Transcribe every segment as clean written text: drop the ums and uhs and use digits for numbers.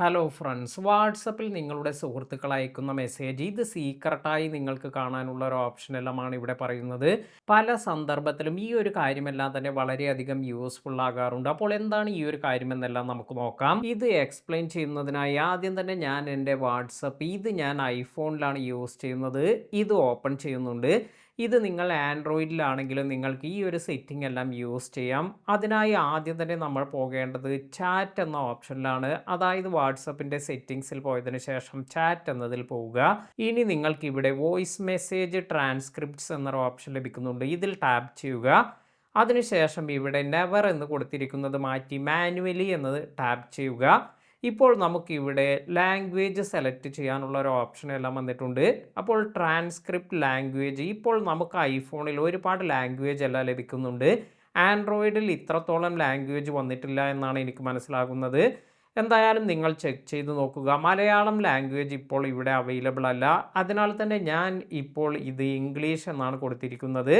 Hello friends, വാട്സപ്പിൽ നിങ്ങളുടെ സുഹൃത്തുക്കൾ അയക്കുന്ന മെസ്സേജ് ഇത് സീക്രട്ടായി നിങ്ങൾക്ക് കാണാനുള്ള ഒരു ഓപ്ഷൻ എല്ലാമാണ് ഇവിടെ പറയുന്നത്. പല സന്ദർഭത്തിലും ഈ ഒരു കാര്യമെല്ലാം തന്നെ വളരെയധികം യൂസ്ഫുൾ ആകാറുണ്ട്. അപ്പോൾ എന്താണ് ഈ ഒരു കാര്യമെന്നെല്ലാം നമുക്ക് നോക്കാം. ഇത് എക്സ്പ്ലെയിൻ ചെയ്യുന്നതിനായി ആദ്യം തന്നെ ഞാൻ എൻ്റെ വാട്സപ്പ് ഞാൻ ഐഫോണിലാണ് യൂസ് ചെയ്യുന്നത്. ഇത് ഓപ്പൺ ചെയ്യുന്നുണ്ട്. ഇത് നിങ്ങൾ ആൻഡ്രോയിഡിലാണെങ്കിലും നിങ്ങൾക്ക് ഈ ഒരു സെറ്റിംഗ് എല്ലാം യൂസ് ചെയ്യാം. അതിനായി ആദ്യം തന്നെ നമ്മൾ പോകേണ്ടത് ചാറ്റ് എന്ന ഓപ്ഷനിലാണ്. അതായത് വാട്സപ്പിൻ്റെ സെറ്റിംഗ്സിൽ പോയതിനു ശേഷം ചാറ്റ് എന്നതിൽ പോവുക. ഇനി നിങ്ങൾക്ക് ഇവിടെ വോയിസ് മെസ്സേജ് ട്രാൻസ്ക്രിപ്റ്റ്സ് എന്നൊരു ഓപ്ഷൻ ലഭിക്കുന്നുണ്ട്. ഇതിൽ ടാപ്പ് ചെയ്യുക. അതിനുശേഷം ഇവിടെ നെവർ എന്ന് കൊടുത്തിരിക്കുന്നത് മാറ്റി മാനുവലി എന്നത് ടാപ്പ് ചെയ്യുക. ഇപ്പോൾ നമുക്കിവിടെ ലാംഗ്വേജ് സെലക്ട് ചെയ്യാനുള്ള ഒരു ഓപ്ഷൻ എല്ലാം വന്നിട്ടുണ്ട്. അപ്പോൾ ട്രാൻസ്ക്രിപ്റ്റ് ലാംഗ്വേജ് ഇപ്പോൾ നമുക്ക് ഐഫോണിൽ ഒരുപാട് ലാംഗ്വേജ് എല്ലാം ലഭിക്കുന്നുണ്ട്. ആൻഡ്രോയിഡിൽ ഇത്രത്തോളം ലാംഗ്വേജ് വന്നിട്ടില്ല എന്നാണ് എനിക്ക് മനസ്സിലാകുന്നത്. എന്തായാലും നിങ്ങൾ ചെക്ക് ചെയ്ത് നോക്കുക. മലയാളം ലാംഗ്വേജ് ഇപ്പോൾ ഇവിടെ അവൈലബിൾ അല്ല. അതിനാൽ തന്നെ ഞാൻ ഇപ്പോൾ ഇത് ഇംഗ്ലീഷ് എന്നാണ് കൊടുത്തിരിക്കുന്നത്.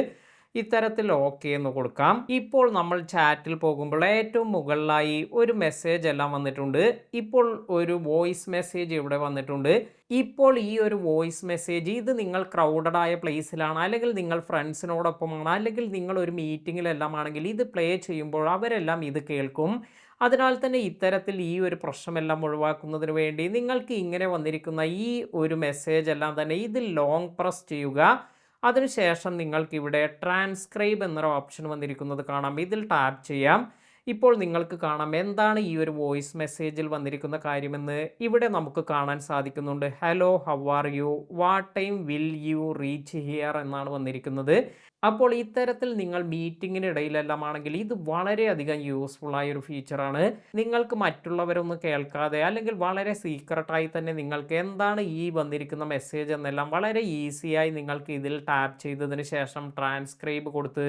ഇത്തരത്തിൽ ഓക്കെ എന്ന് കൊടുക്കാം. ഇപ്പോൾ നമ്മൾ ചാറ്റിൽ പോകുമ്പോൾ ഏറ്റവും മുകളിലായി ഒരു മെസ്സേജ് എല്ലാം വന്നിട്ടുണ്ട്. ഇപ്പോൾ ഒരു വോയിസ് മെസ്സേജ് ഇവിടെ വന്നിട്ടുണ്ട്. ഇപ്പോൾ ഈ ഒരു വോയിസ് മെസ്സേജ് ഇത് നിങ്ങൾ ക്രൗഡഡ് ആയ പ്ലേസിലാണ്, അല്ലെങ്കിൽ നിങ്ങൾ ഫ്രണ്ട്സിനോടൊപ്പമാണ്, അല്ലെങ്കിൽ നിങ്ങൾ ഒരു മീറ്റിങ്ങിലെല്ലാം ആണെങ്കിൽ ഇത് പ്ലേ ചെയ്യുമ്പോൾ അവരെല്ലാം ഇത് കേൾക്കും. അതിനാൽ തന്നെ ഇത്തരത്തിൽ ഈ ഒരു പ്രശ്നമെല്ലാം ഒഴിവാക്കുന്നതിന് വേണ്ടി നിങ്ങൾക്ക് ഇങ്ങനെ വന്നിരിക്കുന്ന ഈ ഒരു മെസ്സേജ് എല്ലാം തന്നെ ഇതിൽ ലോങ് പ്രസ് ചെയ്യുക. അതിനുശേഷം നിങ്ങൾക്കിവിടെ ട്രാൻസ്ക്രൈബ് എന്നൊരു ഓപ്ഷൻ വന്നിരിക്കുന്നത് കാണാം. ഇതിൽ ടാപ്പ് ചെയ്യാം. ഇപ്പോൾ നിങ്ങൾക്ക് കാണാം എന്താണ് ഈ ഒരു വോയിസ് മെസ്സേജിൽ വന്നിരിക്കുന്ന കാര്യമെന്ന്. ഇവിടെ നമുക്ക് കാണാൻ സാധിക്കുന്നുണ്ട്. Hello, how are you, what time will you reach here എന്നാണ് വന്നിരിക്കുന്നത്. അപ്പോൾ ഇത്തരത്തിൽ നിങ്ങൾ മീറ്റിങ്ങിനിടയിലെല്ലാം ആണെങ്കിൽ ഇത് വളരെയധികം യൂസ്ഫുൾ ആയ ഒരു ഫീച്ചറാണ്. നിങ്ങൾക്ക് മറ്റുള്ളവരൊന്നും കേൾക്കാതെ, അല്ലെങ്കിൽ വളരെ സീക്രട്ടായി തന്നെ നിങ്ങൾക്ക് എന്താണ് ഈ വന്നിരിക്കുന്ന മെസ്സേജ് എന്നെല്ലാം വളരെ ഈസിയായി നിങ്ങൾക്ക് ഇതിൽ ടാപ്പ് ചെയ്തതിന് ശേഷം ട്രാൻസ്ക്രൈബ് കൊടുത്ത്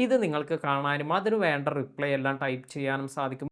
ഇത് നിങ്ങൾക്ക് കാണാനും അതിന് വേണ്ട റിപ്ലൈ എല്ലാം ടൈപ്പ് ചെയ്യാനും സാധിക്കും.